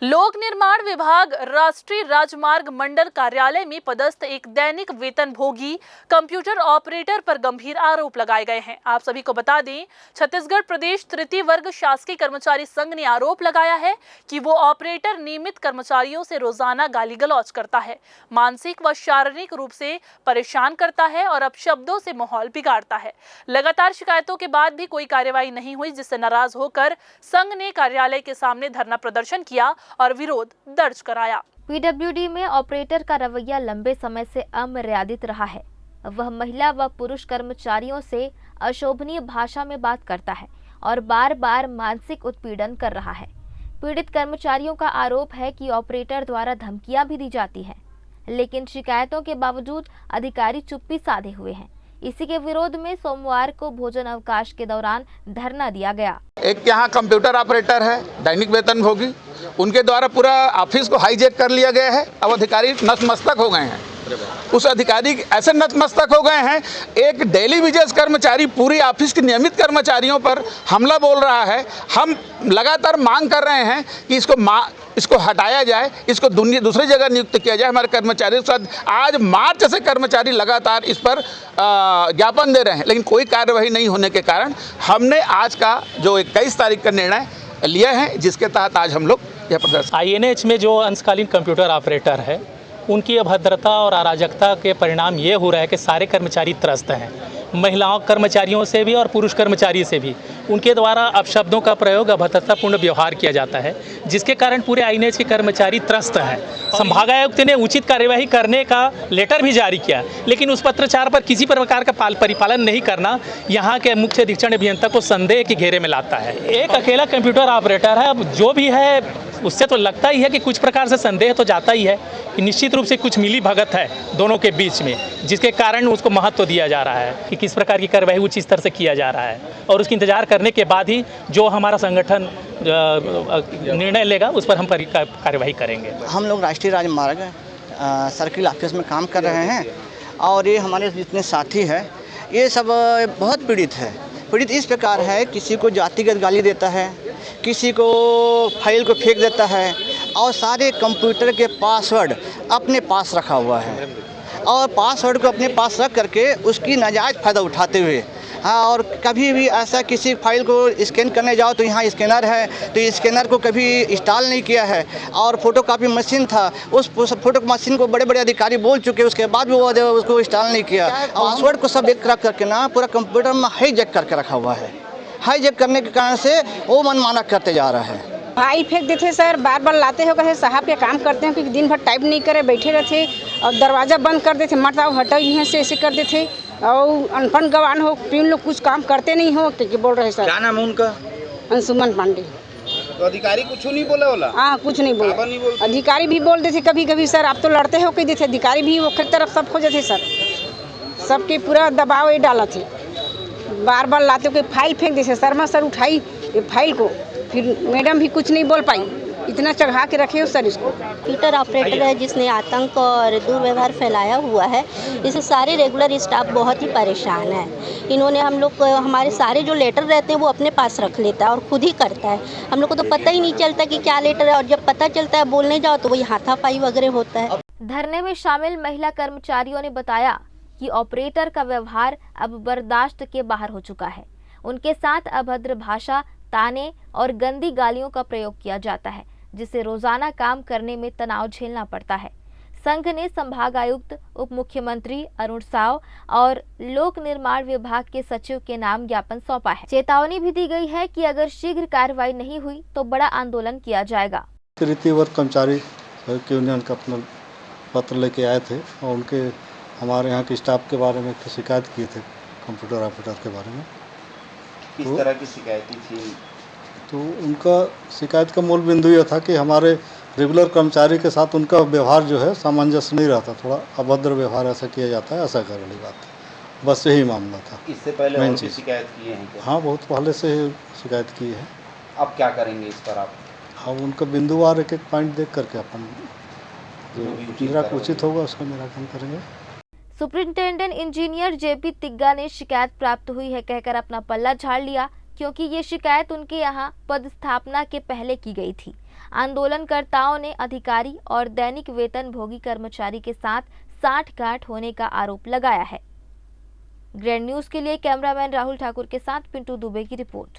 लोक निर्माण विभाग राष्ट्रीय राजमार्ग मंडल कार्यालय में पदस्थ एक दैनिक वेतनभोगी कंप्यूटर ऑपरेटर पर गंभीर आरोप लगाए गए हैं। आप सभी को बता दें, छत्तीसगढ़ प्रदेश तृतीय वर्ग शासकीय कर्मचारी संघ ने आरोप लगाया है कि वो ऑपरेटर नियमित कर्मचारियों से रोजाना गाली गलौज करता है, मानसिक व शारीरिक रूप से परेशान करता है और अपशब्दों से माहौल बिगाड़ता है। लगातार शिकायतों के बाद भी कोई कार्रवाई नहीं हुई, जिससे नाराज होकर संघ ने कार्यालय के सामने धरना प्रदर्शन किया और विरोध दर्ज कराया। पीडब्ल्यूडी में ऑपरेटर का रवैया लंबे समय से अमर्यादित रहा है। वह महिला व पुरुष कर्मचारियों से अशोभनीय भाषा में बात करता है और बार बार मानसिक उत्पीड़न कर रहा है। पीड़ित कर्मचारियों का आरोप है कि ऑपरेटर द्वारा धमकियां भी दी जाती हैं, लेकिन शिकायतों के बावजूद अधिकारी चुप्पी साधे हुए हैं। इसी के विरोध में सोमवार को भोजन अवकाश के दौरान धरना दिया गया। एक यहाँ कंप्यूटर ऑपरेटर है, दैनिक वेतनभोगी, उनके द्वारा पूरा ऑफिस को हाईजैक कर लिया गया है। अब अधिकारी नतमस्तक हो गए हैं। उस अधिकारी ऐसे नतमस्तक हो गए हैं, एक डेली वेजेस कर्मचारी पूरी ऑफिस के नियमित कर्मचारियों पर हमला बोल रहा है। हम लगातार मांग कर रहे हैं कि इसको हटाया जाए, इसको दूसरी जगह नियुक्त किया जाए। हमारे कर्मचारियों के साथ आज मार्च से कर्मचारी लगातार इस पर ज्ञापन दे रहे हैं, लेकिन कोई कार्यवाही नहीं होने के कारण हमने आज का जो 21 तारीख का निर्णय लिया है, जिसके तहत आज हम लोग यह प्रदर्शन। INH में जो अंशकालीन कंप्यूटर ऑपरेटर है, उनकी अभद्रता और अराजकता के परिणाम ये हो रहा है कि सारे कर्मचारी त्रस्त हैं। महिलाओं कर्मचारियों से भी और पुरुष कर्मचारी से भी उनके द्वारा अपशब्दों का प्रयोग, अभद्रतापूर्ण व्यवहार किया जाता है, जिसके कारण पूरे INH के कर्मचारी त्रस्त हैं। संभागायुक्त ने उचित कार्यवाही करने का लेटर भी जारी किया, लेकिन उस पत्राचार पर किसी प्रकार का परिपालन नहीं करना यहाँ के मुख्य अधीक्षण अभियंता को संदेह के घेरे में लाता है। एक अकेला कंप्यूटर ऑपरेटर है, अब जो भी है उससे तो लगता ही है कि कुछ प्रकार से संदेह तो जाता ही है कि निश्चित रूप से कुछ मिली भगत है दोनों के बीच में, जिसके कारण उसको महत्व दिया जा रहा है कि किस प्रकार की कार्रवाई उचित स्तर से किया जा रहा है, और उसकी इंतजार करने के बाद ही जो हमारा संगठन निर्णय लेगा उस पर हम कार्यवाही करेंगे। हम लोग राष्ट्रीय राजमार्ग सर्किल ऑफिस में काम कर रहे हैं और ये हमारे जितने साथी हैं ये सब बहुत पीड़ित है। पीड़ित इस प्रकार है, किसी को जातिगत गाली देता है, किसी को फाइल को फेंक देता है और सारे कंप्यूटर के पासवर्ड अपने पास रखा हुआ है और पासवर्ड को अपने पास रख करके उसकी नाजायज़ फ़ायदा उठाते हुए और कभी भी ऐसा किसी फाइल को स्कैन करने जाओ तो यहाँ स्कैनर है, तो स्कैनर को कभी इंस्टॉल नहीं किया है और फोटोकॉपी मशीन था, उस फोटो मशीन को बड़े बड़े अधिकारी बोल चुके, उसके बाद भी वो उसको इंस्टॉल नहीं किया। पासवर्ड को सब एक रख करके ना पूरा कंप्यूटर में हाईजैक करके रखा हुआ है। हाईजैक करने के कारण से वो मनमाना करते जा रहा है। भाई फेंक देते सर, बार बार लाते हो कहे साहब के काम करते हैं कि दिन भर टाइप नहीं करे, बैठे रहते और दरवाज़ा बंद कर देते, मत आओ हटाओ यहाँ से, ऐसे कर देते और अनपढ़ गवान हो, पिन लोग कुछ काम करते नहीं हो, क्या बोल रहे सर। क्या नाम है उनका? अंशुमन पांडे। तो अधिकारी कुछ नहीं बोला होला? हाँ, कुछ नहीं बोला। अधिकारी भी बोल देते कभी कभी सर, आप तो लड़ते हो कह देते, अधिकारी भी वो तरफ सब हो जाते सर, सबके पूरा दबाव ये डाला थे। बार बार लाते हो फाइल फेंक देते, शर्मा सर उठाई ये फाइल को, फिर मैडम भी कुछ नहीं बोल पाई, इतना चढ़ा के रखे हो सर इसको। कंप्यूटर ऑपरेटर है जिसने आतंक और दुर्व्यवहार फैलाया हुआ है, इससे सारे रेगुलर स्टाफ बहुत ही परेशान है। इन्होंने हम लोग हमारे सारे जो लेटर रहते हैं वो अपने पास रख लेता है और खुद ही करता है। हम लोग को तो पता ही नहीं चलता कि क्या लेटर है, और जब पता चलता है बोलने जाओ तो वही हाथापाई वगैरह होता है। धरने में शामिल महिला कर्मचारियों ने बताया कि ऑपरेटर का व्यवहार अब बर्दाश्त के बाहर हो चुका है। उनके साथ अभद्र भाषा, ताने और गंदी गालियों का प्रयोग किया जाता है, जिससे रोजाना काम करने में तनाव झेलना पड़ता है। संघ ने संभाग आयुक्त, उप मुख्यमंत्री अरुण साव और लोक निर्माण विभाग के सचिव के नाम ज्ञापन सौंपा है। चेतावनी भी दी गई है कि अगर शीघ्र कार्रवाई नहीं हुई तो बड़ा आंदोलन किया जाएगा। तृतीय वर्ग कर्मचारी यूनियन का अपना पत्र लेके आए थे और उनके हमारे यहाँ के स्टाफ के बारे में शिकायत किए थे, कंप्यूटर ऑपरेटर के बारे में। किस तरह की शिकायत थी? तो उनका शिकायत का मूल बिंदु यह था कि हमारे रेगुलर कर्मचारी के साथ उनका व्यवहार जो है सामंजस्य नहीं रहता, थोड़ा अभद्र व्यवहार ऐसा किया जाता है, ऐसा करने वाली बात है। बस यही मामला था। इससे पहले और भी शिकायत की है क्या? हाँ, बहुत पहले से शिकायत की है। अब क्या करेंगे इस पर आप? अब उनका बिंदुवार एक एक पॉइंट देख करके अपन जो उचित होगा उसका निराकरण करेंगे। सुपरिंटेंडेंट इंजीनियर JP तिग्गा ने शिकायत प्राप्त हुई है कहकर अपना पल्ला झाड़ लिया, क्योंकि ये शिकायत उनके यहाँ पदस्थापना के पहले की गई थी। आंदोलनकर्ताओं ने अधिकारी और दैनिक वेतन भोगी कर्मचारी के साथ साठगांठ होने का आरोप लगाया है। ग्रैंड न्यूज के लिए कैमरामैन राहुल ठाकुर के साथ पिंटू दुबे की रिपोर्ट।